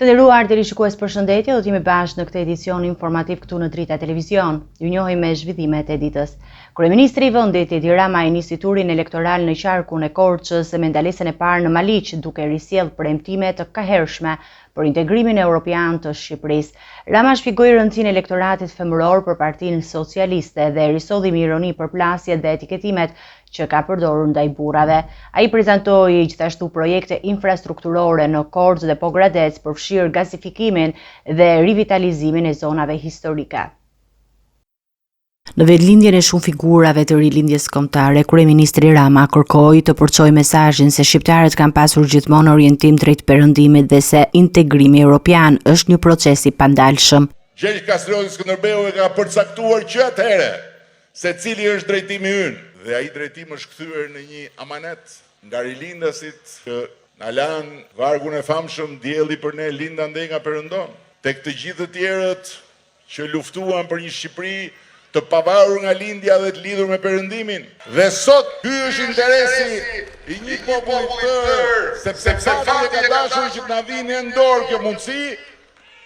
Të nderuar televizionistë, përshëndetje, do të jemi bashkë në këtë edicion informativ këtu në Drita Televizion. Ju njohim me zhvillimet e ditës. Kryeministri i vendit Edi Rama nisi turin elektoral në qarkun e Korçës me ndalesën e parë në Maliq, duke risjellë premtime të kahershme për integrimin evropian të Shqipërisë. Rama shpjegoi rëndësinë e elektoratit femëror për Partinë Socialiste dhe risodhi me ironi përplasjet dhe etiketimet që ka përdorur ndaj burrave. Ai prezantoi gjithashtu projekte infrastrukturore në Korçë dhe Pogradec, përfshirë gazifikimin dhe rivitalizimin e zonave historike. Në vetëlindjen e shumë figurave të rilindjes kombëtare, kryeministri Rama kërkoi të përçojë mesazhin se shqiptarët kanë pasur gjithmonë orientim drejt perëndimit dhe se integrimi evropian është një proces i pandalshëm. Gjergj Kastrioti Skënderbeu e ka përcaktuar që atëherë se cili është drejtimi ynë, dhe ai drejtim është kthyer në një amanet nga rilindasit që na lanë vargun e famshëm dielli për ne lind ande nga perëndon. Tek të gjithë të tjerët që luftuan për një Shqipëri të pavarur nga lindja dhe të lidhur me perëndimin. Dhe sot ky është interesi i një populli të tërë, sepse fati ka dashur që të na vinë në dorë kjo mundësi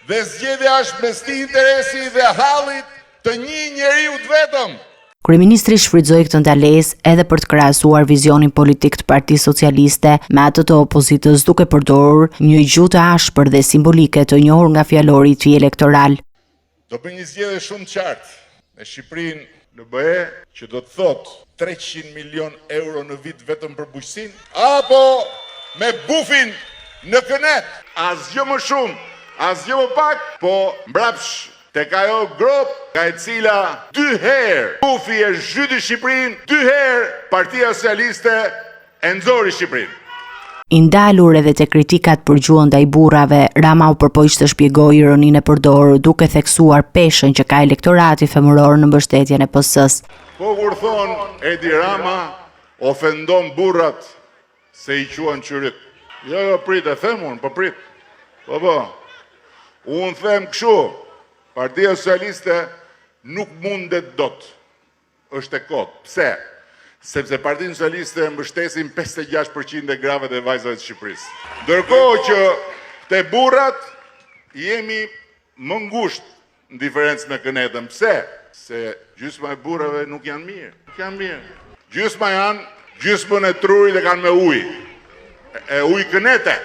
dhe zgjedhja është mes këtij interesi dhe hallit të një njeriu të vetëm. Kryeministri shfrytëzoi këtë ndalesë edhe për të krahasuar vizionin politik të Partisë Socialiste me atë të opozitës, duke përdorur një gjuhë të ashpër dhe simbolike të njohur nga fjalori i tij elektoral. Do bëj një zgjedhje shumë të qartë në Shqipërinë në BE që do të thotë 300 milion euro në vit vetëm për bujqësinë, apo me bufin në kënet, asgjë më shumë, asgjë më pak, po mbrapsh tek ajo grop e cila 2 herë bufi e zhyti Shqipërinë, 2 herë Partia Socialiste e nxori Shqipërinë. I ndalur edhe te kritikat për gjuhën ndaj burrave, Rama u përpoq të shpjegojë ironinë e përdorur, duke theksuar peshën që ka elektorati femëror në mbështetjen e PS-s. Po kur thon Edi Rama ofendon burrat se i quan qyryt. Jo, prit e them unë, po prit. Po. Unë them kështu, Partia Socialiste nuk mundet dot. Është e kot. Pse? Sepse Partinë Socialiste mbështesin 56% e gravet e vajzave të Shqipërisë. Ndërkohë që te burrat jemi më ngushtë në diferencë me kënetën. Pse? Se gjysma e burrave nuk janë mirë. Nuk janë mirë. Gjysma janë gjysmën e trurit e kanë me ujë. E ujë kënete.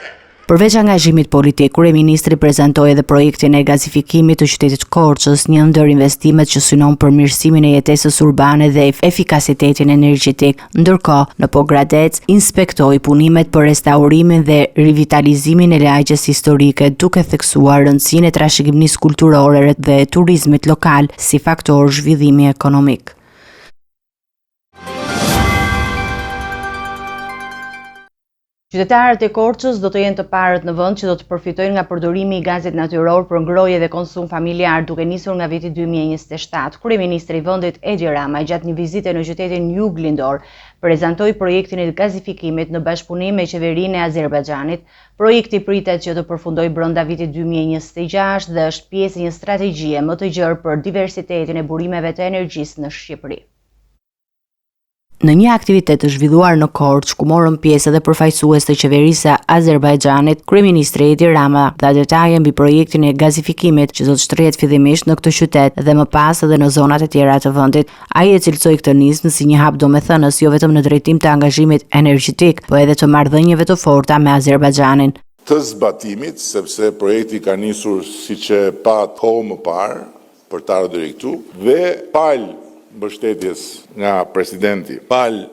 Përveç angazhimit politik, kryeministri prezantoi edhe projektin e gazifikimit të qytetit Korçës, një ndër investimet që synon përmirësimin e jetesës urbane dhe efikasitetin energjetik. Ndërkohë, në Pogradec inspektoi punimet për restaurimin dhe rivitalizimin e lagjes historike, duke theksuar rëndësinë e trashëgimisë kulturore dhe turizmit lokal si faktor zhvillimi ekonomik. Qytetarët e Korçës do të jenë të parët në vend që do të përfitojnë nga përdorimi i gazit natyror për ngrohje dhe konsum familjar, duke nisur nga viti 2027. Kryeministri i vendit Edi Rama, gjatë një vizite në qytetin juglindor, prezantoi projektin e gazifikimit në bashkëpunim me qeverinë e Azerbajxhanit. Projekti pritet që të përfundojë brenda vitit 2026 dhe është pjesë e një strategjie më të gjerë për diversitetin e burimeve të energjisë në Shqipëri. Në një aktivitet të zhvilluar në Korçë, ku morën pjesë edhe përfaqësues të qeverisë së Azerbajxhanit, kryeministri Edi Rama dha detaje mbi projektin e gazifikimit që do të shtrihet fillimisht në këtë qytet dhe më pas edhe në zonat e tjera të vendit. Ai e cilësoi këtë nismë si një hap domethënës jo vetëm në drejtim të angazhimit energjetik, por edhe të marrëdhënieve të forta me Azerbajxhanin. Të zbatimit, sepse projekti ka nisur siç e pa kohë më parë për të ardhur deri këtu dhe palë mbështetjes nga presidenti, palë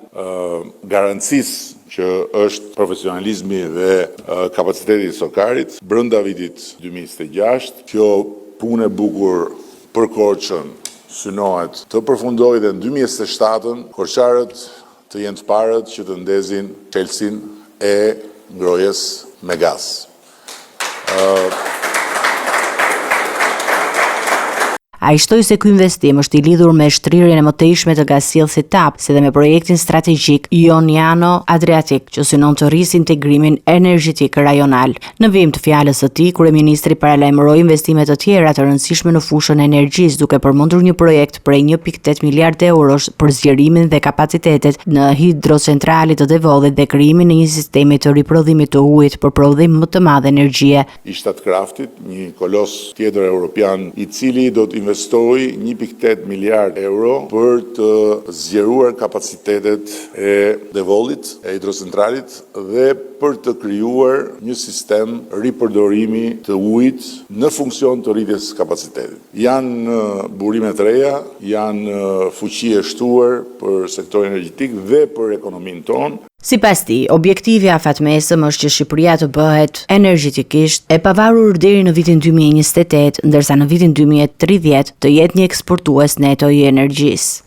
garancisë që është profesionalizmi dhe kapaciteti i Sokarit, brenda vitit 2026, kjo punë e bukur për Korçën synohet të përfundojë dhe në 2027 korçarët të jenë të parët që të ndezin çelësin e ngrohjes me gaz. Ai shtoi se ky investim është i lidhur me shtrirjen e mëtejshme të gasjellësit TAP, si dhe me projektin strategjik Ioniano Adriatic, që synon të rrisë integrimin energjetik rajonal. Në vim të fjalës së tij, kryeministri paralajmëroi investime të tjera të rëndësishme në fushën e energjisë, duke përmendur një projekt prej 1.8 miliard eurosh për zgjerimin dhe kapacitetet në hidrocentralit të Devollit dhe krijimin e një sistemi të riprodhimit të ujit për prodhim më të madh energjie. I Statkraftit, një kolos tjetër europian, i cili do të investojë 1.8 miliard euro për të zgjeruar kapacitetet e Devollit, e hidrocentralit dhe për të krijuar një sistem ripërdorimi të ujit në funksion të rritjes kapacitetit. Janë burime të reja, janë fuqi e shtuar për sektorin energjetik dhe për ekonominë tonë. Sipas tij, objektivi afatmesëm është që Shqipëria të bëhet energjetikisht e pavarur deri në vitin 2028, ndërsa në vitin 2030 të jetë një eksportues neto i energjisë.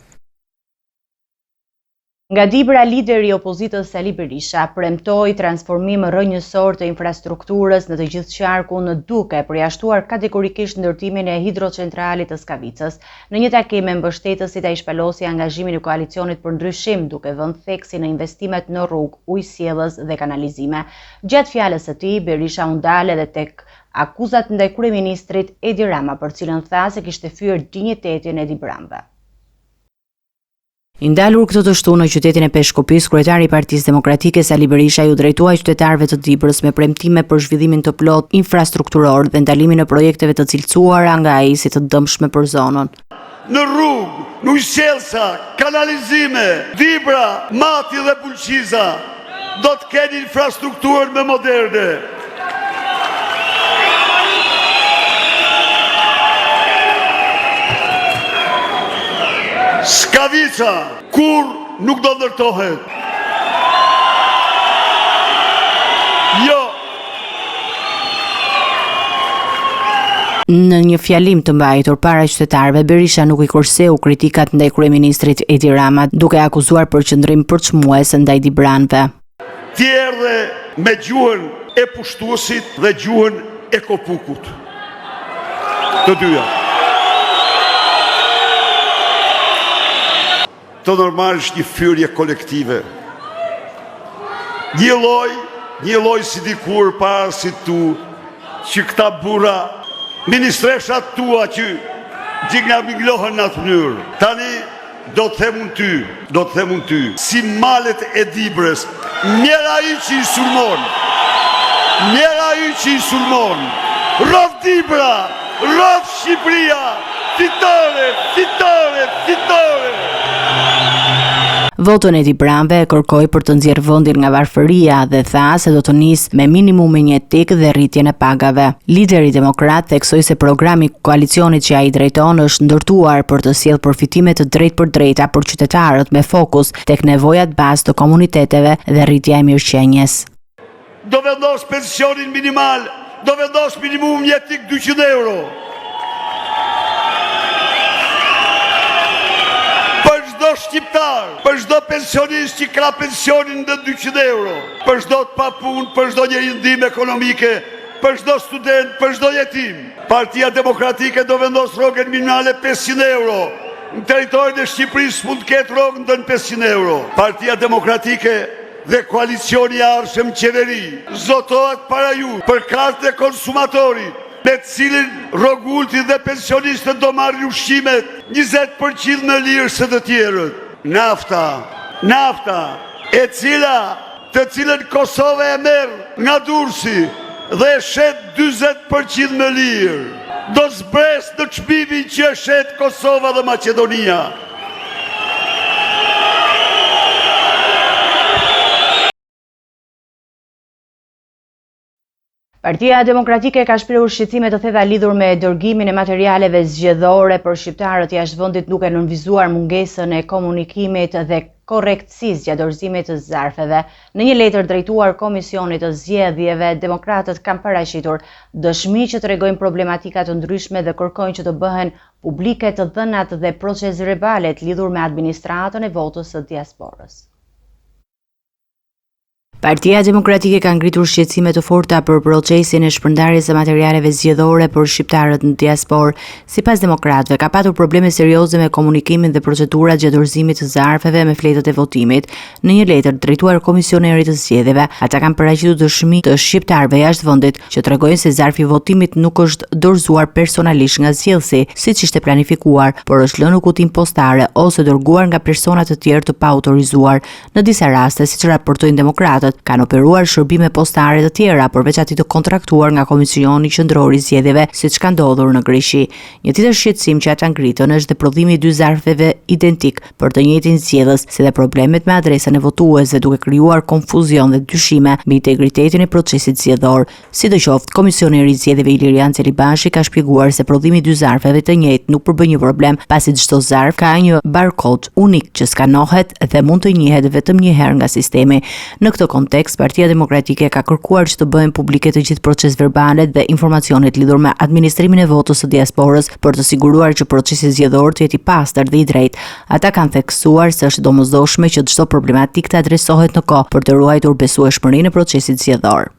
Nga Dibra, lideri i opozitës Sali Berisha premtoi transformim rrënjësor të infrastrukturës në të gjithë qarkun, duke përjashtuar kategorikisht ndërtimin e hidrocentralit të Skavicës. Në një takim me mbështetësit, ai shpalosi angazhimin e koalicionit për ndryshim, duke vënë theksi në investimet në rrugë, ujësjellës dhe kanalizime. Gjatë fjalës së tij, Berisha u ndal edhe tek akuzat ndaj kryeministrit Edi Rama, për cilën tha se kishte fyer dinjitetin e Dibramve. I ndalur këtë të shtunë në qytetin e Peshkupis, kryetari i Partisë Demokratike Sali Berisha ju drejtuai qytetarëve të Dibrës me premtime për zhvillimin të plot infrastrukturor dhe ndalimin e projekteve të cilësuara nga ai si të dëmshme për zonën. Në rrugë, në ujësjellsa, kanalizime, Dibra, Mati dhe Bulqiza do të kenë infrastrukturën më moderne. Skavica, kur nuk do ndërtohet. Jo. Në një fjalim të mbajtur para qytetarëve, Berisha nuk i kurseu kritikat ndaj kryeministrit Edi Rama, duke akuzuar përqendrim përçmues ndaj Dibranëve. Ti erdhe me gjuhën e pushtuesit dhe gjuhën e kopukut. Të dyja. Të normal është një fyrje kolektive. Një loj si dikur para si tu, që këta burra, ministreshat tua që nga minglohen në atë mënyrë. Tani, do të them unë ty, si malet e Dibrës, njera i që i sulmon, rrëf Dibra, rrëf Shqipëria, fitore! Votën e Dibranëve e kërkoi për të nxjerrë vendin nga varfëria dhe tha se do të nisë me minimum një etik dhe rritjen e pagave. Lideri demokrat theksoi se programi i koalicionit që ai drejton është ndërtuar për të sjellë përfitime të drejtpërdrejta për qytetarët me fokus tek nevojat bazë të komuniteteve dhe rritja e mirëqenies. Do vendos pensionin minimal, do vendos minimum një etik 200 euro. Shqiptar, për çdo pensionist që ka pensionin në 200 euro, për çdo të papunë, për çdo një ndim ekonomike, për çdo student, për çdo jetim. Partia Demokratike do vendos rrogën minimale 500 euro. Në territorin e Shqipërisë mund të ketë rrogën në 500 euro. Partia Demokratike dhe koalicioni i ardhshëm qeveri zotohet para ju për kartën e konsumatorit, me cilin rrogulti dhe pensionistët do marrin ushqimet 20% më lirë se të tjerët. Nafta, të cilën Kosova e merr nga Durrësi dhe e shet 40% më lirë. Do zbres në çmimin që e shet Kosova dhe Maqedonia. Partia Demokratike ka shprehur shqetësime të thella lidhur me dërgimin e materialeve zgjedhore për shqiptarët jashtë vendit, duke nënvizuar mungesën e komunikimit dhe korrektësisë gjatë dorëzimit të zarfeve. Në një letër drejtuar Komisionit të Zgjedhjeve, demokratët kanë paraqitur dëshmi që tregojnë problematika të ndryshme dhe kërkojnë që të bëhen publike të dhënat dhe procedurale lidhur me administratën e votës së diasporës. Partia Demokratike ka ngritur shqetësime të forta për procesin e shpërndarjes së materialeve zgjedhore për shqiptarët në diasporë. Sipas demokratëve, ka patur probleme serioze me komunikimin dhe procedurat gjatë dorëzimit të zarfeve me fletët e votimit. Në një letër drejtuar komisionerit të zgjedhjeve, ata kanë paraqitur dëshmi të shqiptarëve jashtë vendit që tregojnë se zarfi i votimit nuk është dorëzuar personalisht nga zgjedhësi, siç ishte planifikuar, por është lënë në kutinë postare ose dërguar nga persona të tjerë të paautorizuar. Në disa raste, siç raportojnë demokratët, kanë operuar shërbime postare të tjera, përveç atij të kontraktuar nga Komisioni Qendror i Zgjedhjeve, siç ka ndodhur në Greqi. Një tjetër shqetësim që ata ngritën është dhe prodhimi i dy zarfeve identik për të njëjtin zgjedhës, si dhe problemet me adresën e votuesve, duke krijuar konfuzion dhe dyshime mbi integritetin e procesit zgjedhor. Sidoqoftë, Komisioneri i Zgjedhjeve Ilirian Celibashi ka shpjeguar se prodhimi i dy zarfeve të njëjtë nuk përbën një problem, pasi çdo zarf ka një barkod unik që skanohet dhe mund të njihet vetëm një herë nga sistemi. Në këtë kontekst, Partia Demokratike ka kërkuar që të bëhen publike të gjithë procesverbalet dhe informacionet lidhur me administrimin e votës së diasporës për të siguruar që procesi zgjedhor të jetë i pastër dhe i drejtë. Ata kanë theksuar se është domosdoshme që çdo problematikë të adresohet në kohë për të ruajtur besueshmërinë e procesit zgjedhor.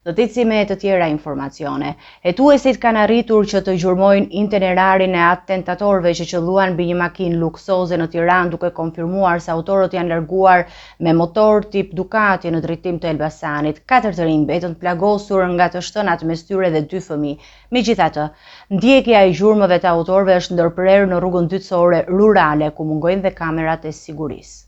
Do të ecim me të tjera informacione. Hetuesit kanë arritur që të gjurmojnë itinerarin e atentatorëve që qëlluan mbi një makinë luksoze në Tiranë, duke konfirmuar se autorët janë larguar me motor tip Ducati në drejtim të Elbasanit. 4 të rinj mbetën plagosur nga të shtënat, mes tyre dhe 2 fëmijë. Megjithatë, ndjekja e gjurmëve të autorëve është ndërprerë në rrugën dytësore rurale, ku mungojnë dhe kamerat e sigurisë.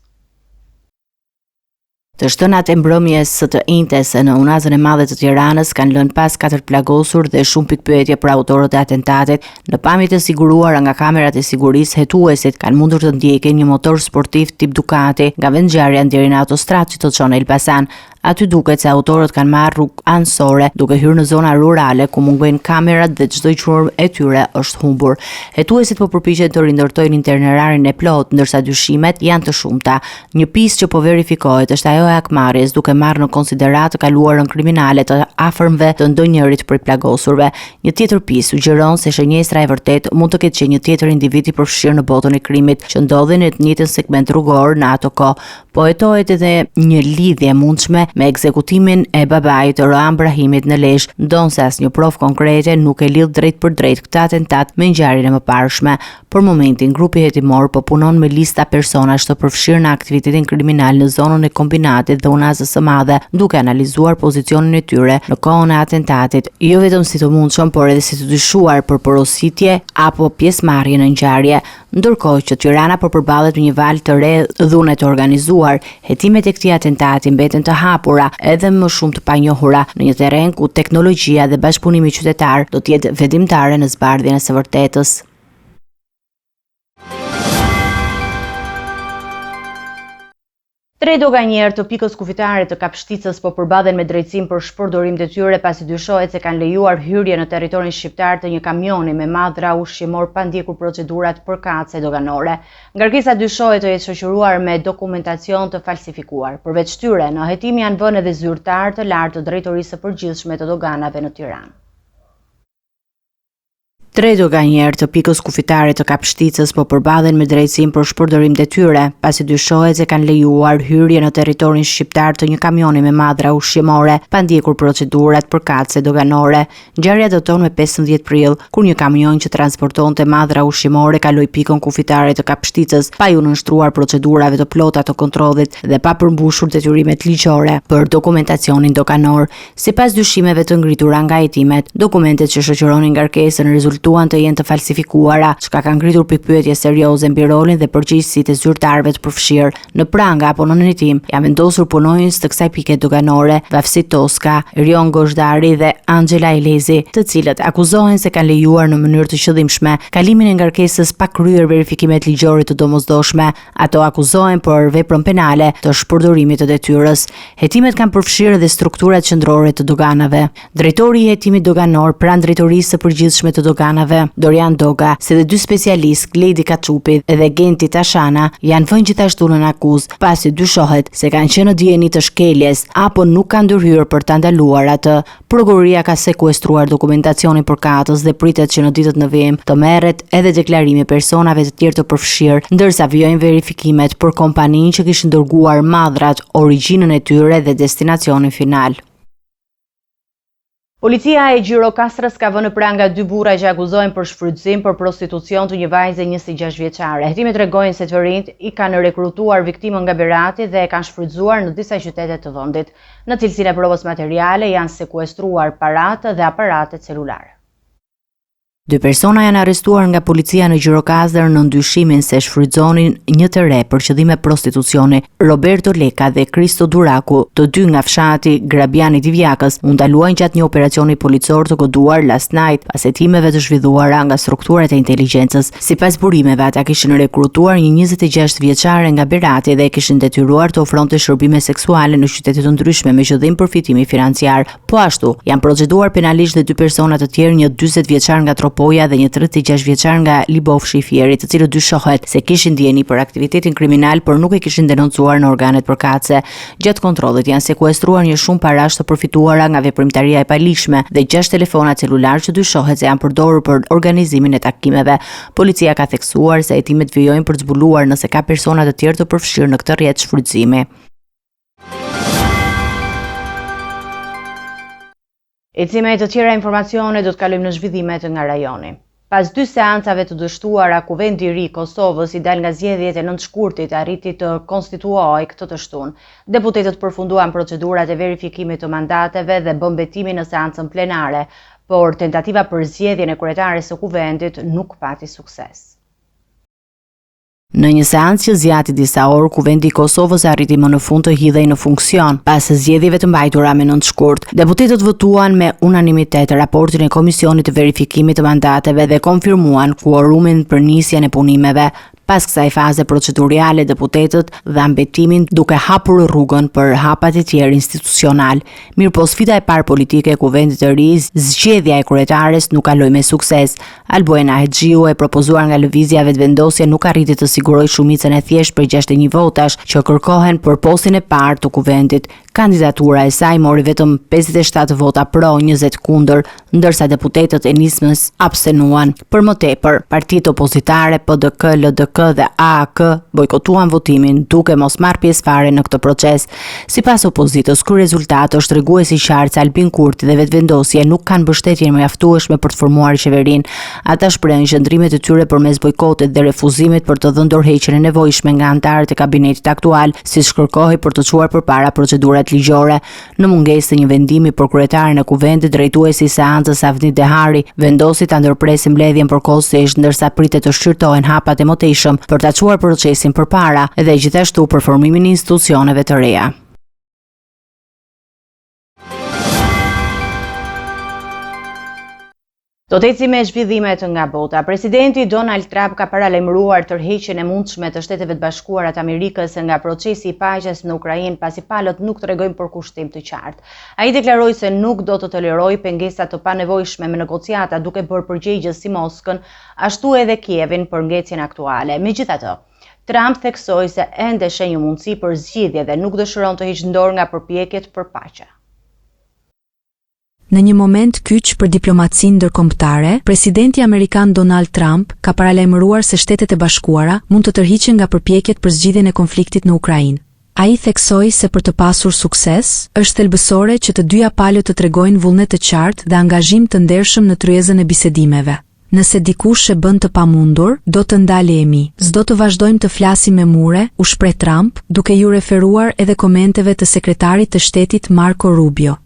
Të shtënat e mbrëmjes së të njëjtës në Unazën e Madhe të Tiranës kanë lënë pas 4 plagosur dhe shumë pikpyetje për autorët e atentatit. Në pamjet e siguruara nga kamerat e sigurisë, hetuesit kanë mundur të ndjekin një motor sportiv tip Ducati nga vendngjarja deri në autostradë që të çon në Elbasan. Aty duket se autorët kanë marrë rrugë anësore duke hyrë në zona rurale ku mungojnë kamerat dhe çdo gjurmë e tyre është humbur. Hetuesit po përpiqen të rindërtojnë itinerarin e plot, ndërsa dyshimet janë të shumta. Një pistë që po verifikohet është ajo e akmarrjes, duke marrë në konsiderat të kaluarën kriminale të afërmve të ndonjërit prej plagosurve. Një tjetër pistë sugjeron se shënjestra e vërtet mund të ketë qenë një tjetër individ i përfshirë në botën e krimit që ndodhi në të njëjtin segment rrugor në ato kohë. Po hetohet edhe një lidhje mundshme me ekzekutimin e babait të Rohan Brahimit në Lezhë, ndonse asnjë provë konkrete nuk e lidh drejt për drejt këtë atentat me ngjarjen e mëparshme. Për momentin, grupi hetimor po punon me lista personash të përfshirë në aktivitetin kriminal në zonën e kombinatit dhe Unazës së Madhe, duke analizuar pozicionin e tyre në kohën e atentatit, jo vetëm si të mundshëm, por edhe si të dyshuar për porositje apo pjesëmarrje në ngjarje. Ndërkohë që Tirana po përballet me një valë të re dhune të organizuar, hetimet e këtij atentati mbeten të hapura edhe më shumë të panjohura në një terren ku teknologjia dhe bashkëpunimi qytetar do të jetë vendimtare në zbardhjen e së vërtetës. Tre doganjerë të pikës kufitare të Kapshticës po përballen me drejtësinë për shpërdorim të tyre pasi dyshohet se kanë lejuar hyrje në territorin shqiptar të një kamioni me madhra ushqimor pa ndjekur procedurat përkatëse doganore. Ngarkesa dyshohet të jetë shoqëruar me dokumentacion të falsifikuar. Përveç tyre, në hetim janë vënë edhe zyrtar të lartë të Drejtorisë së Përgjithshme të Doganave në Tiranë. Tre doganjerë të pikës kufitare të Kapshticës po përballen me drejtësinë për shpërdorim të tyre, pasi dyshohet se kanë lejuar hyrje në territorin shqiptar të një kamioni me madhra ushqimore pa ndjekur procedurat përkatëse doganore. Ngjarja daton me 15 prill, kur një kamion që transportonte madhra ushqimore kaloi pikën kufitare të Kapshticës pa u nënshtruar procedurave të plota të kontrollit dhe pa përmbushur detyrimet ligjore për dokumentacionin doganor. Sipas dyshimeve të ngritura nga hetimet, dokumentet që shoqëronin ngarkesën të jenë të falsifikuara, çka ka ngritur pikpyetje serioze mbi rolin dhe përgjegjësitë e zyrtarëve të përfshirë. Në pranga apo në hetim janë vendosur punonjës të kësaj pike doganore, Vafsi Toska, Rion Goshdari dhe Angela Elezi, të cilët akuzohen se kanë lejuar në mënyrë të qëllimshme kalimin e ngarkesës pa kryer verifikimet ligjore të domosdoshme. Ato akuzohen për veprën penale të shpërdorimit të detyrës. Hetimet kanë përfshirë edhe strukturat qendrore të doganave. Drejtori i hetimit doganor pranë Drejtorisë së Përgjithshme të Doganave Balkanave. Dorian Doga, si dhe dy specialistë, Gledi Kaçupi dhe Genti Tashana, janë vënë gjithashtu në akuzë, pasi dyshohet se kanë qenë në dieni të shkeljes apo nuk kanë ndërhyrë për ta ndaluar atë. Prokuroria ka sekuestruar dokumentacionin përkatës dhe pritet që në ditët në vijim të merret edhe deklarimi personave të tjerë të përfshirë, ndërsa vijojnë verifikimet për kompaninë që kishin dërguar madhrat, origjinën e tyre dhe destinacionin final. Policia e Gjirokastrës ka vënë pranga 2 burra që akuzohen për shfrytëzim për prostitucion të një vajze 26 vjeçare. Hetimet tregojnë se të rinjt i kanë rekrutuar viktimën nga Berati dhe e kanë shfrytzuar në disa qytete të vendit. Në cilësinë e provës materiale janë sekuestruar paratë dhe aparate celulare. 2 persona janë arrestuar nga policia në Gjirokastër në ndyshimin se shfrytëzonin një të re për qëllime prostitucioni. Roberto Leka dhe Kristo Duraku, të dy nga fshati Grabiani Divjakës, u ndaluan gjatë një operacioni policor të koduar last night pas hetimeve të zhvilluara nga strukturat e inteligjencës. Sipas burimeve, ata kishin rekrutuar një 26 vjeçare nga Berati dhe e kishin detyruar të ofronte shërbime seksuale në qytete të ndryshme me qëllim përfitimi financiar. Po ashtu, janë proceduar penalisht dhe 2 persona të tjerë, një 40 vjeçar nga Tropoja dhe një 36 vjeçar nga Libofshi i Fierit, të cilët dyshohet se kishin dieni për aktivitetin kriminal, por nuk e kishin denoncuar në organet përkatëse. Gjatë kontrollit janë sekuestruar një shumë parash të përfituara nga veprimtaria e palishme dhe 6 telefona celular që dyshohet se janë përdorur për organizimin e takimeve. Policia ka theksuar se hetimet vijojnë për të zbuluar nëse ka persona të tjerë të përfshirë në këtë rrjet shfrytëzimi. Ecime të tjera informacione do të kalojmë në zhvillimet nga rajoni. Pas 2 seancave të dështuara, Kuvendi i ri i Kosovës i dal nga zgjedhjet e 9 shkurtit arriti të konstituohej këtë të shtunë. Deputetët përfunduan procedurat e verifikimit të mandateve dhe bën betimin në seancën plenare, por tentativa për zgjedhjen e kryetares së Kuvendit nuk pati sukses. Në një seancë që zgjati disa orë, Kuvendi i Kosovës arriti më në fund të hidhej në funksion. Pas zgjedhjeve të mbajtura me 9 shkurt, deputetët votuan me unanimitet raportin e Komisionit të Verifikimit të Mandateve dhe konfirmuan kuorumin për nisjen e punimeve. Pas kësaj faze proceduriale, deputetët dhanë betimin duke hapur rrugën për hapat e tjerë institucional. Mirëpo sfida e parë politike e Kuvendit të ri, zgjedhja e kryetares, nuk kaloi me sukses. Albuena Hexhiu, e propozuar nga lëvizja vetëvendosje, nuk arriti të sigurojë shumicën e thjeshtë për 61 votash që kërkohen për postin e parë të Kuvendit. Kandidatura e saj mori vetëm 57 vota pro, 20 kundër, ndërsa deputetët e nismës abstenuan. Për më tepër, partitë opozitare PDK, LDK dhe AAK bojkotuan votimin duke mos marrë pjesë fare në këtë proces. Sipas opozitës, ky rezultat është treguesi i qartë se Albin Kurti dhe vetvendosja nuk kanë mbështetjen mjaftueshme për të formuar qeverinë. Ata shprehin qëndrimet e tyre përmes bojkotit dhe refuzimit për të dhënë dorëheqjen e nevojshme nga anëtarët e kabinetit aktual, siç kërkohej për të çuar përpara procedurat ligjore. Në mungesë të një vendimi për kryetarin e Kuvendit, drejtuesi i seancës Avni Dehari vendosi ta ndërpresë mbledhjen përkohësisht, ndërsa pritet të shqyrtohen hapat e mëtejshëm për ta çuar procesin përpara dhe gjithashtu për formimin e institucioneve të reja. Do të ecim me zhvillimet nga bota. Presidenti Donald Trump ka paralajmëruar tërheqjen e mundshme të Shteteve të Bashkuara të Amerikës nga procesi i paqes në Ukrainë, pasi palët nuk tregojnë për kushtim të qartë. Ai deklaroi se nuk do të tolerojë pengesa të panevojshme me negociata, duke bërë përgjegjës si Moskën, ashtu edhe Kievin për ngecjen aktuale. Megjithatë, Trump theksoi se ende sheh një mundësi për zgjidhje dhe nuk dëshiron të hiqë dorë nga përpjekjet për paqe. Në një moment kyç për diplomacinë ndërkombëtare, presidenti amerikan Donald Trump ka paralajmëruar se Shtetet e Bashkuara mund të tërhiqen nga përpjekjet për zgjidhjen e konfliktit në Ukrainë. Ai theksoi se për të pasur sukses, është thelbësore që të dyja palët të tregojnë vullnet të qartë dhe angazhim të ndershëm në tryezën e bisedimeve. Nëse dikush e bën të pamundur, do të ndalemi. S'do të vazhdojmë të flasim me mure, u shpreh Trump, duke ju referuar edhe komenteve të sekretarit të shtetit Marco Rubio.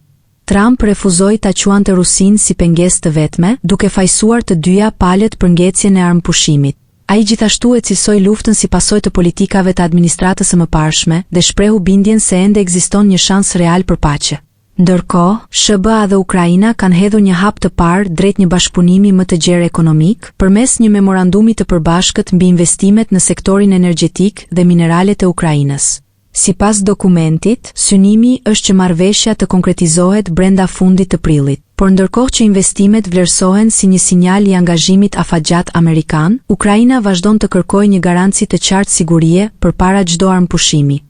Trump refuzoi ta quante Rusinë si pengesë të vetme, duke fajsuar të dyja palët për ngecjen e armëpushimit. Ai gjithashtu e cilësoi luftën si pasojë të politikave të administratës së mëparshme dhe shprehu bindjen se ende ekziston një shans real për paqe. Ndërkohë, SBA dhe Ukraina kanë hedhur një hap të parë drejt një bashkëpunimi më të gjerë ekonomik, përmes një memorandumi të përbashkët mbi investimet në sektorin energjetik dhe mineralet e Ukrainës. Sipas dokumentit, synimi është që marrëveshja të konkretizohet brenda fundit të prillit. Por ndërkohë që investimet vlerësohen si një sinjal i angazhimit afatgjat amerikan, Ukraina vazhdon të kërkojë një garanci të qartë sigurie përpara çdo armëpushimi.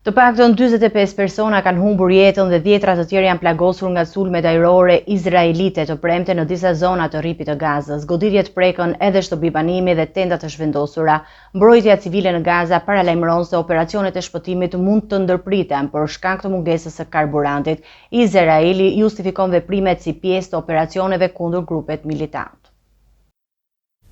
Të paktën 45 persona kanë humbur jetën dhe dhjetra të tjerë janë plagosur nga sulmet ajrore izraelite të premte në disa zona të rripit të Gazës. Goditjet prekën edhe shtëpibanimi dhe tendat të zhvendosura. Mbrojtja civile në Gaza paralajmëron se operacionet e shpëtimit mund të ndërpriten për shkak të mungesës së karburantit. Izraeli justifikon veprimet si pjesë të operacioneve kundër grupet militant.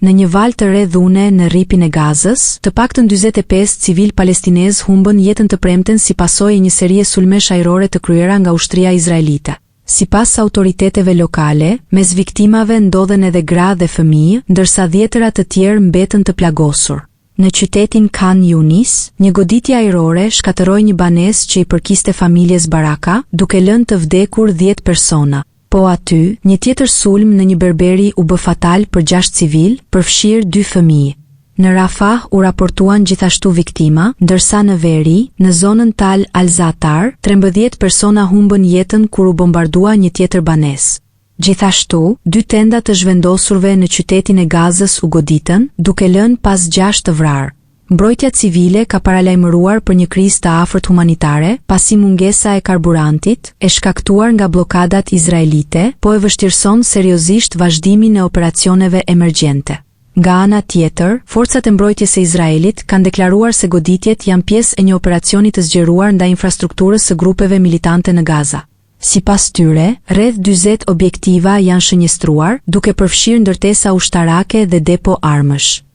Në një valë të re dhune në rripin e Gazës, të paktën 45 civil palestinez humbën jetën të premten si pasojë e një serie sulmesh ajrore të kryera nga ushtria izraelite. Sipas autoriteteve lokale, mes viktimave ndodhen edhe gra dhe fëmijë, ndërsa dhjetëra të tjerë mbetën të plagosur. Në qytetin Khan Yunis, një goditje ajrore shkatërroi një banesë që i përkiste familjes Baraka, duke lënë të vdekur 10 persona. Po aty, një tjetër sulm në një berberi u bë fatal për 6 civil, përfshirë 2 fëmijë. Në Rafah u raportuan gjithashtu viktima, ndërsa në veri, në zonën Tal al-Zatar, 13 persona humbën jetën kur u bombardua një tjetër banesë. Gjithashtu, 2 tenda të zhvendosurve në qytetin e Gazës u goditën, duke lënë pas 6 të vrarë. Mbrojtja civile ka paralajmëruar për një krizë të afërt humanitare, pasi mungesa e karburantit e shkaktuar nga blokadat izraelite, po e vështirëson seriozisht vazhdimin e operacioneve emergjente. Nga ana tjetër, forcat e mbrojtjes së Izraelit kanë deklaruar se goditjet janë pjesë e një operacioni të zgjeruar ndaj infrastrukturës së grupeve militante në Gaza. Sipas tyre, rreth 40 objektiva janë shënjestruar, duke përfshirë ndërtesa ushtarake dhe depo armësh.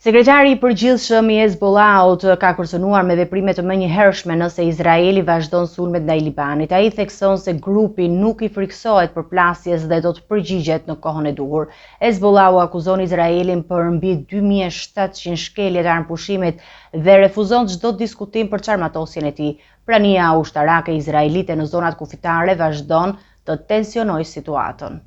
Sekretari i përgjithshëm i Hezbollahut ka kërcënuar me veprime të menjëhershme nëse Izraeli vazhdon sulmet ndaj Libanit. Ai thekson se grupi nuk i friksohet përplasjes dhe do të përgjigjet në kohën e duhur. Hezbollahu akuzon Izraelin për mbi 2700 shkelje të armëpushimit dhe refuzon çdo diskutim për çarmatosjen e tij. Prania ushtarake izraelite në zonat kufitare vazhdon të tensionojë situatën.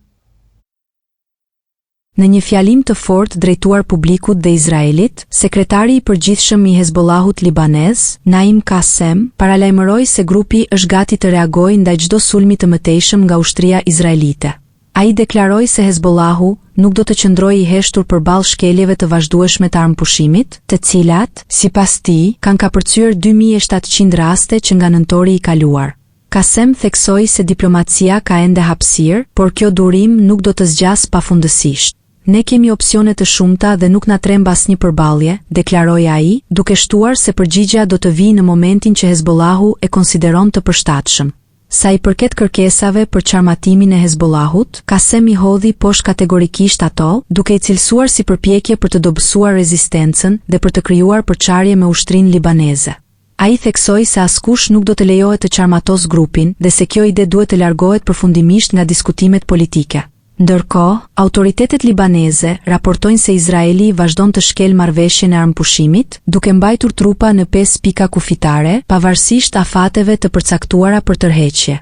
Në një fjalim të fortë drejtuar publikut dhe Izraelit, sekretari i përgjithshëm i Hezbollahut libanez, Naim Qassem, paralajmëroi se grupi është gati të reagojë ndaj çdo sulmi të mëtejshëm nga ushtria izraelite. Ai deklaroi se Hezbollahu nuk do të qëndrojë i heshtur përballë shkeljeve të vazhdueshme të armëpushimit, të cilat, sipas tij, kanë kapërcyer 2700 raste që nga nëntori i kaluar. Qassem theksoi se diplomacia ka ende hapësirë, por kjo durim nuk do të zgjasë pafundësisht. Ne kemi opsione të shumta dhe nuk na tremb asnjë përballje, deklaroi ai, duke shtuar se përgjigjja do të vijë në momentin që Hezbollahu e konsideron të përshtatshëm. Sa i përket kërkesave për çarmatimin e Hezbollahut, Qassem i hodhi poshtë kategorikisht ato, duke i cilësuar si përpjekje për të dobësuar rezistencën dhe për të krijuar përçarje me ushtrinë libaneze. Ai theksoi se askush nuk do të lejohet të çarmatos grupin dhe se kjo ide duhet të largohet përfundimisht nga diskutimet politike. Ndërkohë, autoritetet libaneze raportojnë se Izraeli vazhdon të shkelë marrëveshjen e armëpushimit, duke mbajtur trupa në 5 pika kufitare, pavarësisht afateve të përcaktuara për tërheqje.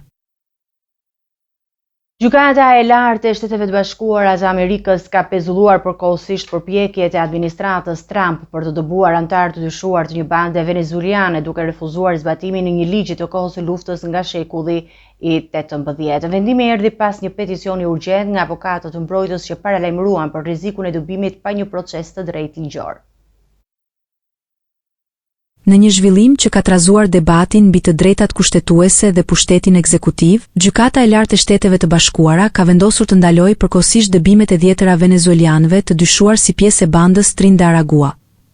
Gjykata e lartë e Shteteve të Bashkuara të Amerikës ka pezulluar përkohësisht përpjekjet e administratës Trump për të dëbuar antar të dyshuar të një bande venezueliane duke refuzuar zbatimin e një ligji të kohës së luftës nga shekulli i 18. Vendimi erdhi pas një peticioni urgjent nga avokatët të mbrojtës që paralajmëruan për rrezikun e dëbimit pa një proces të drejtë ligjor. Në një zhvillim që ka trazuar debatin mbi të drejtat kushtetuese dhe pushtetin ekzekutiv, Gjykata e lartë e Shteteve të Bashkuara ka vendosur të ndalojë përkohësisht dëbimet e dhjetëra venezuelianëve të dyshuar si pjesë e bandës Trinidad.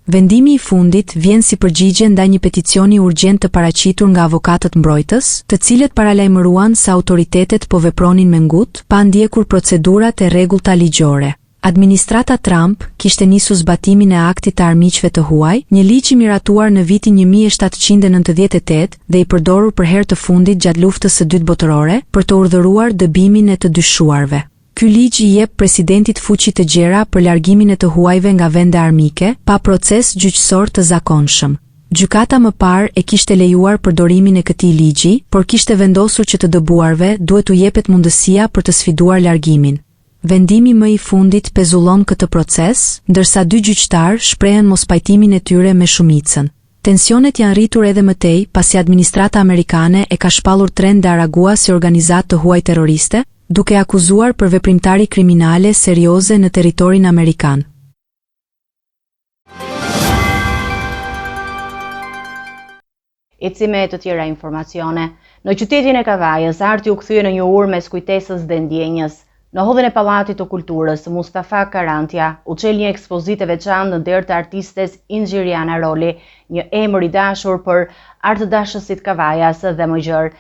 Vendimi i fundit vjen si përgjigje ndaj një peticioni urgjent të paraqitur nga avokatët mbrojtës, të cilët paralajmëruan se autoritetet po vepronin me ngut, pa ndjekur procedurat e rregullta ligjore. Administrata Trump kishte nisur zbatimin e aktit të armiqve të huaj, një ligj i miratuar në vitin 1798 dhe i përdorur për herë të fundit gjatë luftës së dytë botërore për të urdhëruar dëbimin e të dyshuarve. Ky ligj i jep presidentit fuqi të gjera për largimin e të huajve nga vende armike, pa proces gjyqësor të zakonshëm. Gjykata më parë e kishte lejuar përdorimin e këtij ligji, por kishte vendosur që të dëbuarve duhet u jepet mundësia për të sfiduar largimin. Vendimi më i fundit pezullon këtë proces, ndërsa 2 gjyqtar shprehen mospajtimin e tyre me shumicën. Tensionet janë rritur edhe më tej pasi administrata amerikane e ka shpallur Tren de Aragua si organizatë të huaj terroriste, duke akuzuar për veprimtari kriminale serioze në territorin amerikan. Ecime të tjera informacione. Në qytetin e Kavajës, arti u kthye në një urë mes kujtesës dhe ndjenjës. Në hodhën e Pallatit të Kulturës, Mustafa Karantja u çel një ekspozitë e veçantë në derë të artistes Inxhiriana Roli, një emër i dashur për artëdashësit Kavajas dhe më gjërë.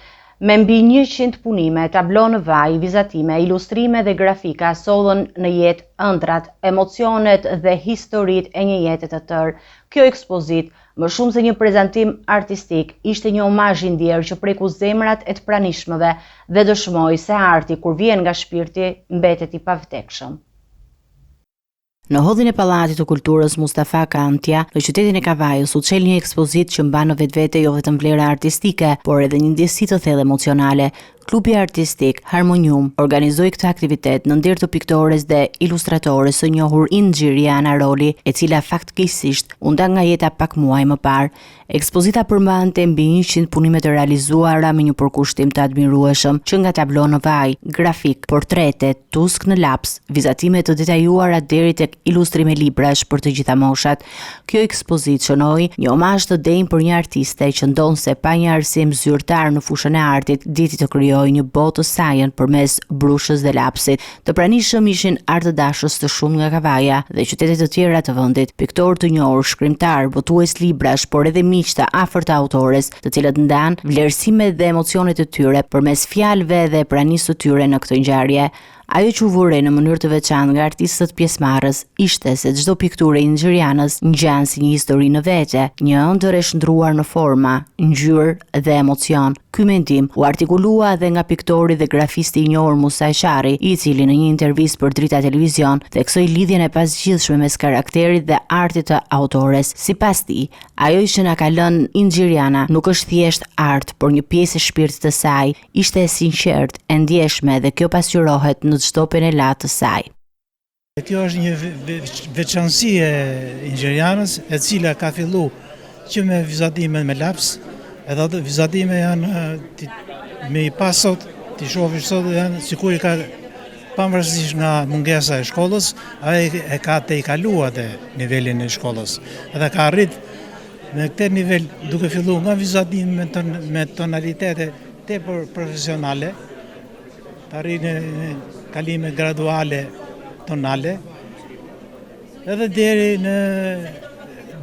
Me mbi 100 punime, tablo në vaj, vizatime, ilustrime dhe grafika sollën në jetë ëndrat, emocionet dhe historitë e një jete të tërë. Kjo ekspozitë, më shumë se një prezantim artistik, ishte një omazh i ndjerë që preku zemrat e të pranishmëve dhe dëshmoi se arti kur vjen nga shpirti mbetet i pavdekshëm. Në hodhën e Pallatit të Kulturës Mustafa Karantja, në qytetin e Kavajës u çel një ekspozitë që mban në vetvete jo vetëm vlera artistike, por edhe një ndjesi të thellë emocionale. Klubi artistik Harmonium organizoi këtë aktivitet në ndër të piktores dhe ilustratores së njohur Inxhiriana Roli, e cila fatkeqësisht u nda nga jeta pak muaj më parë. Ekspozita përmbante mbi 100 punime të realizuara me një përkushtim të admirueshëm, që nga tablo në vaj, grafik, portrete, tusk në laps, vizatime të detajuara deri tek ilustrime librash për të gjitha moshat. Kjo ekspozitë shënoi një omazh të denjë për një artiste që ndonse pa një arsim zyrtar në fushën e artit, diti të krijojë një botë të sajën përmes brushës dhe lapsit. Të pranishëm ishin artëdashës të shumë nga Kavaja dhe qytetet të tjera të vendit, piktorë të njohur, shkrimtar, botues librash, por edhe miq të afërt të autores, të cilët ndanë vlerësimet dhe emocionet e tyre përmes fjalëve dhe pranisë të tyre në këtë ngjarje. Ajo që u vure në mënyrë të veçantë nga artistët pjesëmarrës ishte se çdo pikturë e Inxhirianës ngjan si një histori në vete, një ëndër e shndruar në forma, ngjyrë dhe emocion. Ky mendim u artikulua edhe nga piktori dhe grafisti i njohur Musa Eshari, i cili në një intervistë për Drita Televizion theksoi lidhjen e pasgjithshme mes karakterit dhe artit të autores. Sipas tij, ajo që na ka lënë Inxhiriana nuk është thjesht art, por një pjesë e shpirtit të saj, ishte e sinqert, e ndjeshme dhe kjo pasqyrohet në çdo penelat të saj. Kjo është një veçanësi e Inxhirianës, e cila ka filluar që me vizatime me laps, edhe ato vizatime janë me i pasot, ti shohësh sot janë sikur i ka pavarësisht nga mungesa e shkollës, ai e ka të i kaluar te nivelin e shkollës. Edhe ka arrit në këtë nivel duke filluar nga vizatime me tonalitete tepër profesionale, të arrit në kalime graduale tonale, edhe deri në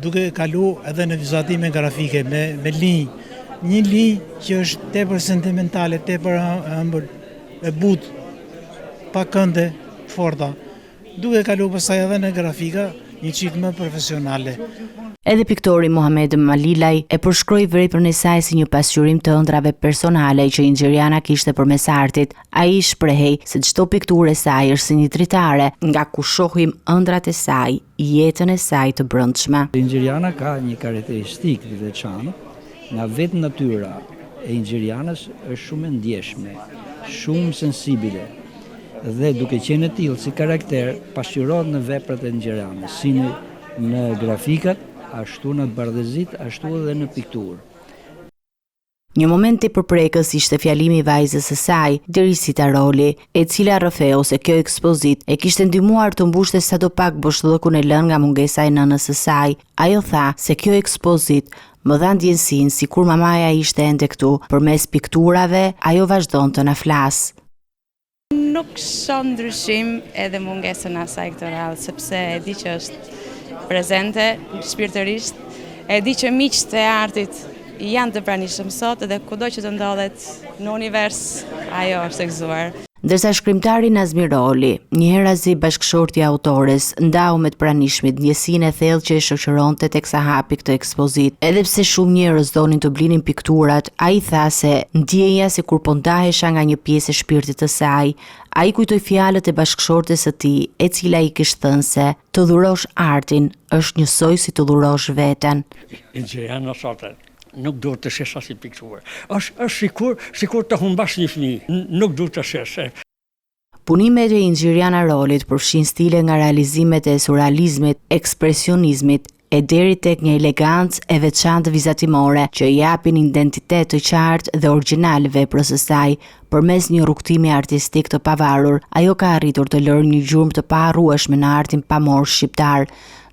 duke kalu edhe në vizatime grafike me linjë, një linjë që është tepër sentimentale, tepër ëmbël, e butë, pa kënde forta, duke kalu pastaj edhe në grafika një çik më profesionale. Edhe piktori Muhamed Malilaj e përshkroi veprën e saj si një pasqyrim të ëndrave personale që Inxhiriana kishte përmes artit. Ai shprehej se çdo pikturë e saj është si një dritare, nga ku shohim ëndrat e saj, jetën e saj të brendshme. Inxhiriana ka një karakteristikë të veçantë, nga vetë natyra e Inxhirianës është shumë e ndjeshme, shumë sensibile. Dhe duke qenë e tillë si karakter, pasqyrohet në veprat e Inxhirianës, si në grafikat, ashtu në bardhëzit, ashtu edhe në pikturë. Një moment i përprekës ishte fjalimi i vajzës së saj, Derisita Roli, e cila rrëfeu se kjo ekspozitë e kishte ndihmuar të mbushte sadopak boshllëkun e lënë nga mungesa e nënës së saj. Ajo tha se kjo ekspozitë më dha ndjensinë sikur mamaja ishte ende këtu, përmes pikturave ajo vazhdonte na flas. Nuk shoh ndryshim edhe mungesën asaj këtë radhë, sepse e di që është prezente shpirtërisht, e di që miqtë e artit janë të pranishëm sot dhe kudo që të ndodhet në univers, ajo është e gëzuar. Ndërsa shkrimtari Nazmi Roli, njëherëzi bashkëshorti i autores, ndau me të pranishmit ndjesinë e thellë që e shoqëronte teksa hapi këtë ekspozitë. Edhe pse shumë njerëz donin të blinin pikturat, ai tha se ndjeja sikur po ndahesha nga një pjesë e shpirtit të saj. Ai kujtoi fjalët e bashkëshortes së tij, e cila i kishte thënë se të dhurosh artin është njësoj si të dhurosh veten. Inxhiriana thotë, nuk duhet të shesh as i pikturë. Është sikur të humbash një fëmijë, nuk duhet të shesh. Punimet e Inxhiriana Rolit përfshin stile nga realizimet e surrealizmit, ekspresionizmit, e deri tek një elegancë e veçantë vizatimore që i japin identitet të qartë dhe origjinal veprës së saj. Përmes një rrugtimi artistik të pavarur, ajo ka arritur të lërë një gjurmë të paharrueshme në artin pamor shqiptar,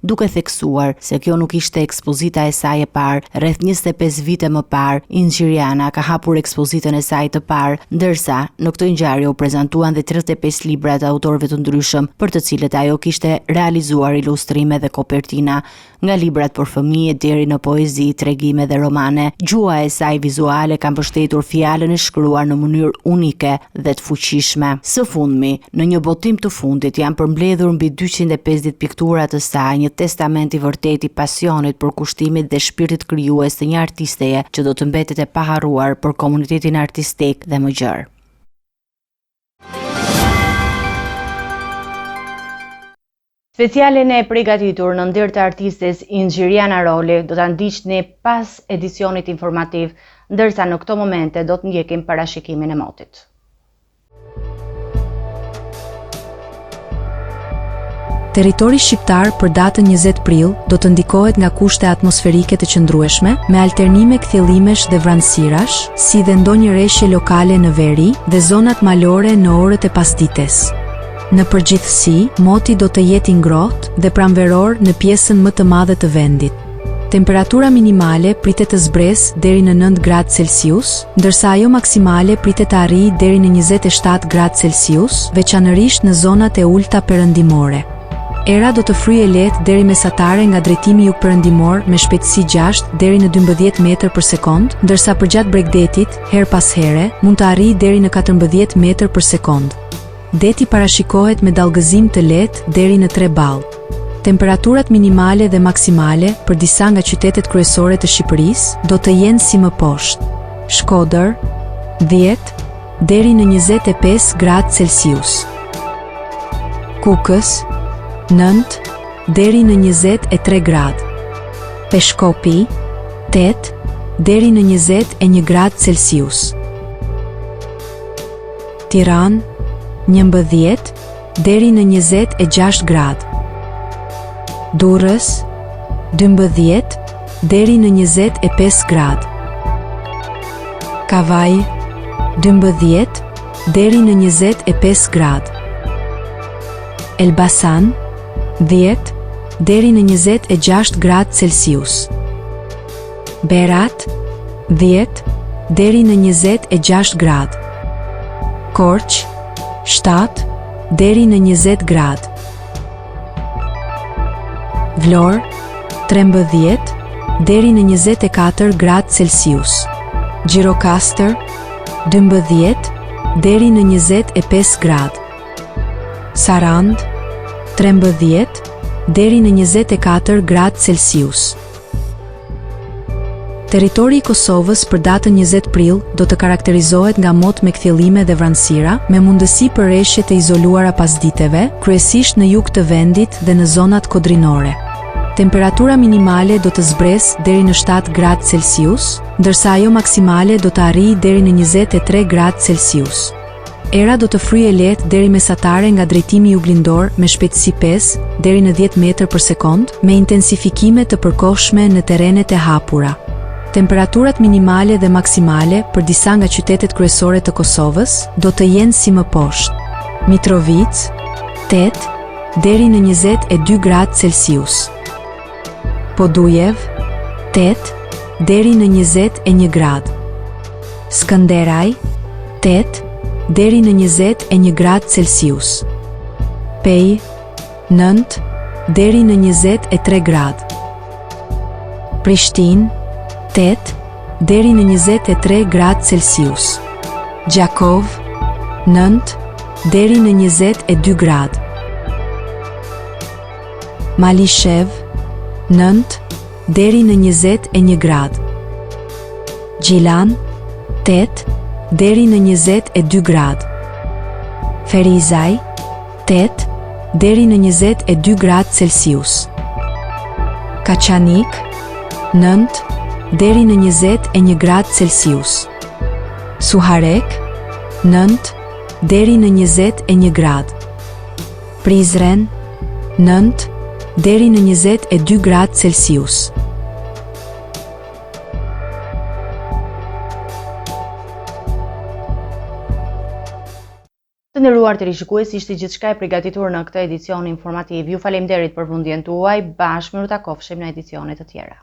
duke theksuar se kjo nuk ishte ekspozita e saj e parë. Rreth 25 vite më parë, Inxhiriana ka hapur ekspozitën e saj të parë, ndërsa në këtë ngjarje u prezantuan dhe 35 libra të autorëve të ndryshëm, për të cilët ajo kishte realizuar ilustrime dhe kopertina, nga librat për fëmijë deri në poezi, tregime dhe romane. Gjua e saj vizuale ka mbështetur fjalën e shkruar në mënyrë unike dhe të fuqishme. Së fundmi, në një botim të fundit janë përmbledhur mbi 250 piktura të saj, një testament i vërtet i pasionit për kushtimit dhe shpirtit krijues të një artisteje që do të mbetet e paharruar për komunitetin artistik dhe më gjerë. Specialen e përgatitur në ndër të artistes Inxhiriana Roli do ta ndiqni pas edicionit informativ, ndërsa në këto momente do të ndjekim parashikimin e motit. Territori shqiptar për datën 20 prill do të ndikohet nga kushte atmosferike të qëndrueshme, me alternime kthjellimesh dhe vranësirash, si dhe ndonjë rreshje lokale në veri dhe zonat malore në orët e pasdites. Në përgjithësi, moti do të jetë i ngrohtë dhe pranveror në pjesën më të madhe të vendit. Temperatura minimale pritet të zbresë deri në 9 gradë Celsius, ndërsa ajo maksimale pritet të arrijë deri në 27 gradë Celsius, veçanërisht në zonat e ulta perëndimore. Era do të fryjë lehtë deri mesatare nga drejtimi jugperëndimor me shpejtësi 6 deri në 12 metër për sekond, ndërsa përgjatë Bregdetit, her pas here, mund të arrijë deri në 14 metër për sekond. Deti parashikohet me dallgëzim të lehtë deri në 3 ballë. Temperaturat minimale dhe maksimale për disa nga qytetet kryesore të Shqipërisë do të jenë si më poshtë: Shkodër 10 deri në 25 gradë Celsius, Kukës 9 deri në 23 gradë, Peshkopi 8 deri në 21 gradë Celsius, Tiranë 11 deri në 26 gradë, Durrës 12 deri në 25 gradë, Kavaj 12 deri në 25 gradë, Elbasan 10 deri në 26 gradë Celsius, Berat 10 deri në 26 gradë, Korç 7 deri në 20 gradë, Vlorë 13 deri në 24 gradë Celsius, Gjirokastër 12 deri në 25 gradë, Sarand 13 deri në 24 gradë Celsius. Territori i Kosovës për datën 20 prill do të karakterizohet nga mot me kthjellime dhe vranësira, me mundësi për rreshje të izoluara pasditeve, kryesisht në jug të vendit dhe në zonat kodrinore. Temperatura minimale do të zbresë deri në 7 gradë Celsius, ndërsa ajo maksimale do të arrijë deri në 23 gradë Celsius. Era do të fryjë lehtë deri mesatare nga drejtimi juglindor me shpejtësi 5 deri në 10 metër për sekond, me intensifikime të përkohshme në terrenet e hapura. Temperaturat minimale dhe maksimale për disa nga qytetet kryesore të Kosovës do të jenë si më poshtë: Mitrovica 8 deri në 22 gradë Celsius, Podujev 8 deri në 21 gradë, Skënderaj 8 deri në 21 gradë Celsius, Pej 9 deri në 23 gradë, Prishtinë 8 deri në 23 gradë Celsius, Gjakov 9 deri në 22 gradë, Malishev 9 deri në 21 gradë, Gjilan 8 deri në 22 gradë, Ferizaj 8 deri në 22 gradë Celsius, Kaçanik 9 deri në 21 gradë Celsius, Suharek 9 deri në 21 gradë, Prizren 9 deri në 22 gradë Celsius. Të nderuar televizionistë, ishte gjithçka e përgatitur në këtë edicion informativ. Ju faleminderit për vëmendjen tuaj. Bashkë miru takofshim në edicione të tjera.